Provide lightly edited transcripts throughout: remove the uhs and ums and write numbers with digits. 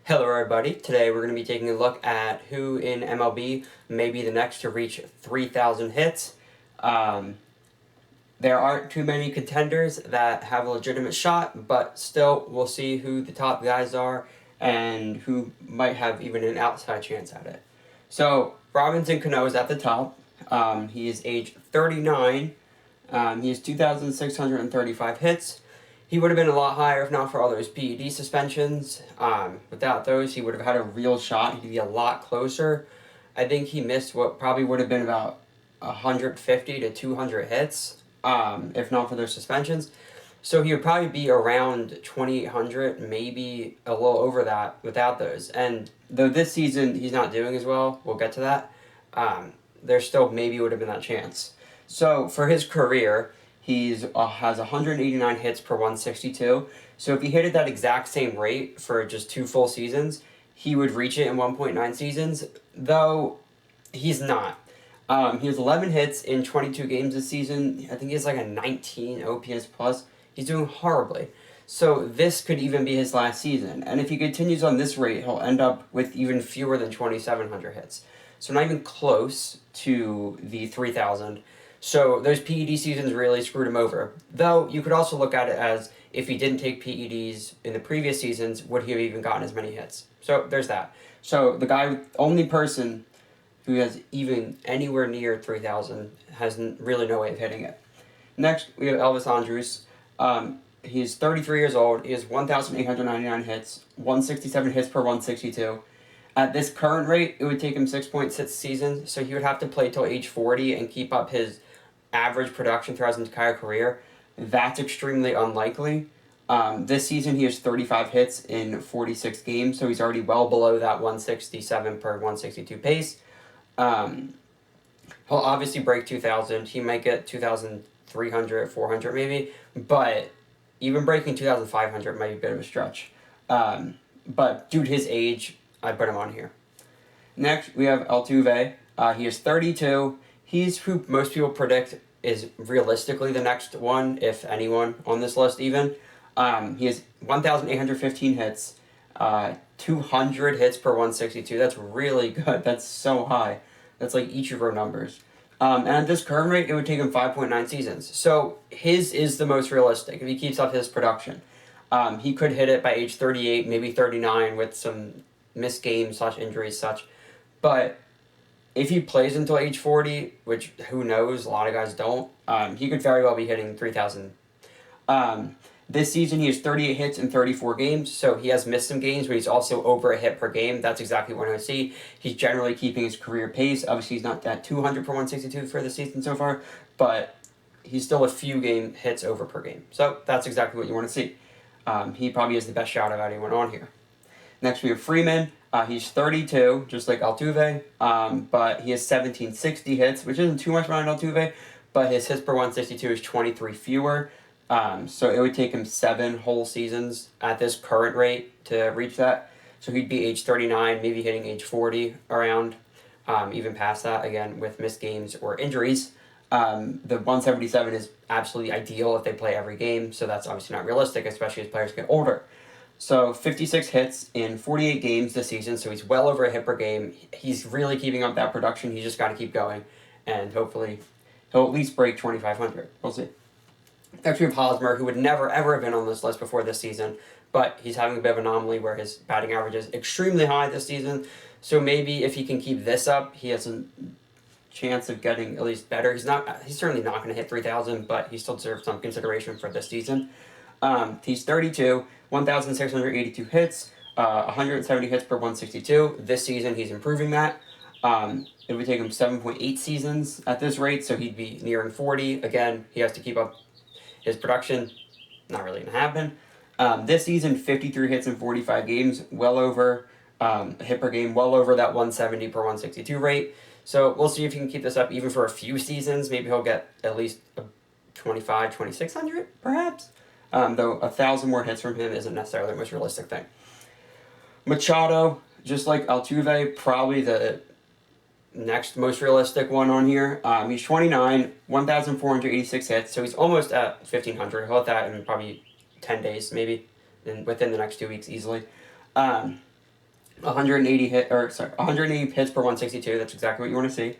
Hello everybody, today we're going to be taking a look at who in MLB may be the next to reach 3,000 hits. Um, there aren't too many contenders that have a legitimate shot, but still we'll see who the top guys are and who might have even an outside chance at it. So Robinson Cano is at the top. He is age 39. He has 2,635 hits. He would have been a lot higher if not for all those PED suspensions. Without those, he would have had a real shot. He'd be a lot closer. I think he missed what probably would have been about 150 to 200 hits, if not for those suspensions. So he would probably be around 2,800, maybe a little over that without those. And though this season he's not doing as well, we'll get to that, there still maybe would have been that chance. So for his career, he's has 189 hits per 162. So if he hit at that exact same rate for just 2 full seasons, he would reach it in 1.9 seasons, though he's not. He has 11 hits in 22 games this season. I think he has like a 19 OPS plus. He's doing horribly. So this could even be his last season. And if he continues on this rate, he'll end up with even fewer than 2,700 hits. So not even close to the 3,000. So those PED seasons really screwed him over. Though you could also look at it as if he didn't take PEDs in the previous seasons, would he have even gotten as many hits? So there's that. So the only person who has even anywhere near 3,000 has really no way of hitting it. Next, we have Elvis Andrews. He's 33 years old. He has 1,899 hits, 167 hits per 162. At this current rate, it would take him 6.6 seasons, so he would have to play till age 40 and keep up his average production throughout his entire career. That's extremely unlikely. This season, he has 35 hits in 46 games, so he's already well below that 167 per 162 pace. He'll obviously break 2,000. He might get 2,300, 400 maybe, but even breaking 2,500 might be a bit of a stretch. But due to his age, I put him on here. Next, we have Touve. He is 32. He's who most people predict is realistically the next one, if anyone, on this list even. He has 1,815 hits, 200 hits per 162. That's really good. That's so high. That's like each of our numbers. And at this current rate, it would take him 5.9 seasons. So his is the most realistic if he keeps up his production. He could hit it by age 38, maybe 39 with some missed games / injuries such. But if he plays until age 40, which who knows, a lot of guys don't, he could very well be hitting 3,000. This season, he has 38 hits in 34 games, so he has missed some games, but he's also over a hit per game. That's exactly what I see. He's generally keeping his career pace. Obviously, he's not that 200 per 162 for the season so far, but he's still a few hits over per game. So that's exactly what you want to see. He probably has the best shot of anyone on here. Next, we have Freeman. He's 32, just like Altuve, but he has 1,760 hits, which isn't too much behind Altuve, but his hits per 162 is 23 fewer. So it would take him 7 whole seasons at this current rate to reach that. So he'd be age 39, maybe hitting age 40 around, even past that, again, with missed games or injuries. The 177 is absolutely ideal if they play every game, so that's obviously not realistic, especially as players get older. So 56 hits in 48 games this season, so he's well over a hit per game. He's really keeping up that production. He's just got to keep going, and hopefully he'll at least break 2,500. We'll see. Next, we have Hosmer, who would never, ever have been on this list before this season, but he's having a bit of an anomaly where his batting average is extremely high this season, so maybe if he can keep this up, he has a chance of getting at least better. He's certainly not going to hit 3,000, but he still deserves some consideration for this season. He's 32, 1,682 hits, 170 hits per 162. This season, he's improving that. It would take him 7.8 seasons at this rate, so he'd be nearing 40. Again, he has to keep up his production. Not really going to happen. This season, 53 hits in 45 games, well over a hit per game, well over that 170 per 162 rate. So we'll see if he can keep this up even for a few seasons. Maybe he'll get at least 2,600, perhaps. Though 1,000 more hits from him isn't necessarily the most realistic thing. Machado, just like Altuve, probably the next most realistic one on here. He's 29, 1,486 hits, so he's almost at 1,500. He'll hit that in probably 10 days, maybe, within the next 2 weeks easily. 180 hits per 162. That's exactly what you want to see.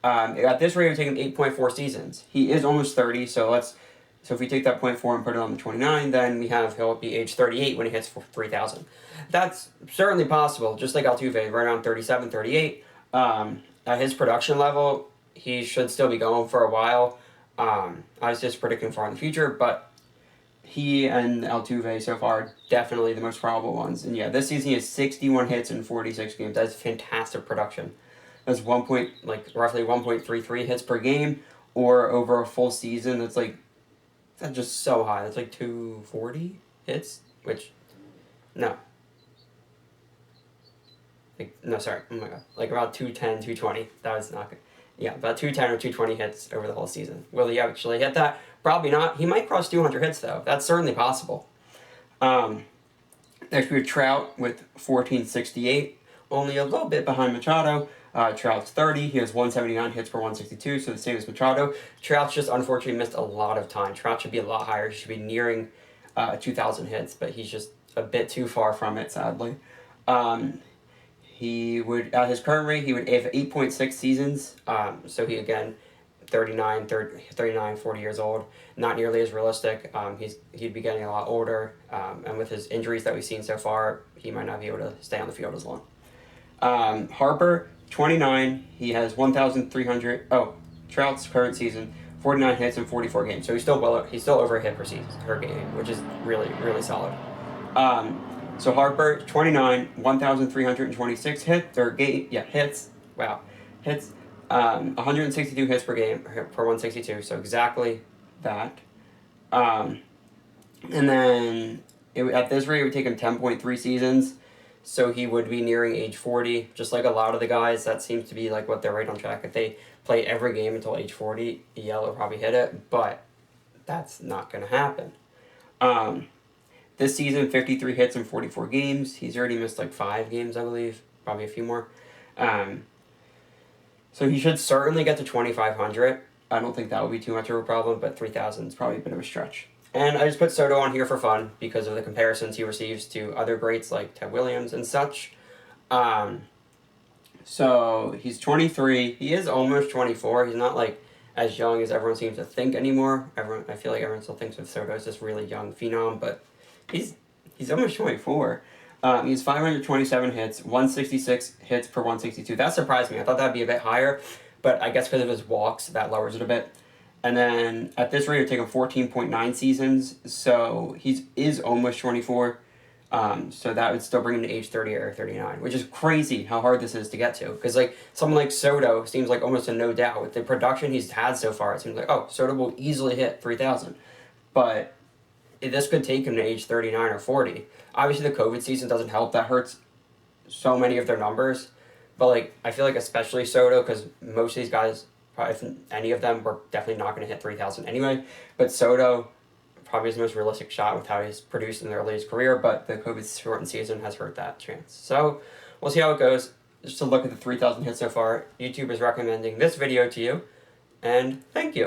At this rate, it would take him 8.4 seasons. He is almost 30, so if we take that 0.4 and put it on the 29, then he'll be age 38 when he hits 3,000. That's certainly possible, just like Altuve, right around 37, 38. At his production level, he should still be going for a while. I was just predicting far in the future, but he and Altuve so far definitely the most probable ones. And yeah, this season he has 61 hits in 46 games. That's fantastic production. That's roughly 1.33 hits per game, or over a full season. That's just so high. That's like 240 hits, which no. No, sorry. Oh my god. Like about 210, 220. That was not good. Yeah, about 210 or 220 hits over the whole season. Will he actually hit that? Probably not. He might cross 200 hits, though. That's certainly possible. Next, we have Trout with 1468. Only a little bit behind Machado. Trout's 30. He has 179 hits per 162, so the same as Machado. Trout's just unfortunately missed a lot of time. Trout should be a lot higher. He should be nearing 2,000 hits, but he's just a bit too far from it, sadly. He would, at his current rate, he would have 8.6 seasons. So he, again, 39, 40 years old. Not nearly as realistic. He'd be getting a lot older. And with his injuries that we've seen so far, he might not be able to stay on the field as long. Harper, 29. He has 1,300. Trout's current season, 49 hits in 44 games. So he's still over a hit per game, which is really, really solid. So Harper, 29, 1,326 hits. Wow. Hits. 162 hits per game, per 162, so exactly that. And then, at this rate, it would take him 10.3 seasons, so he would be nearing age 40, just like a lot of the guys. That seems to be like what they're right on track. If they play every game until age 40, will probably hit it, but that's not going to happen. This season, 53 hits in 44 games. He's already missed like 5 games, I believe. Probably a few more. So he should certainly get to 2,500. I don't think that would be too much of a problem, but 3,000 is probably a bit of a stretch. And I just put Soto on here for fun because of the comparisons he receives to other greats like Ted Williams and such. So he's 23. He is almost 24. He's not like as young as everyone seems to think anymore. I feel like everyone still thinks of Soto as this really young phenom, but he's almost 24. He has 527 hits, 166 hits per 162. That surprised me. I thought that'd be a bit higher, but I guess because of his walks, that lowers it a bit. And then at this rate, it would take him 14.9 seasons, so he is almost 24. So that would still bring him to age 30 or 39, which is crazy how hard this is to get to. Because like someone like Soto seems like almost a no doubt. With the production he's had so far, it seems like, Soto will easily hit 3,000. But this could take him to age 39 or 40. Obviously, the COVID season doesn't help. That hurts so many of their numbers. But I feel like especially Soto, because most of these guys, probably if any of them, were definitely not going to hit 3,000 anyway. But Soto probably is the most realistic shot with how he's produced in the early his career, but the COVID shortened season has hurt that chance. So we'll see how it goes. Just to look at the 3,000 hits so far, YouTube is recommending this video to you, and thank you.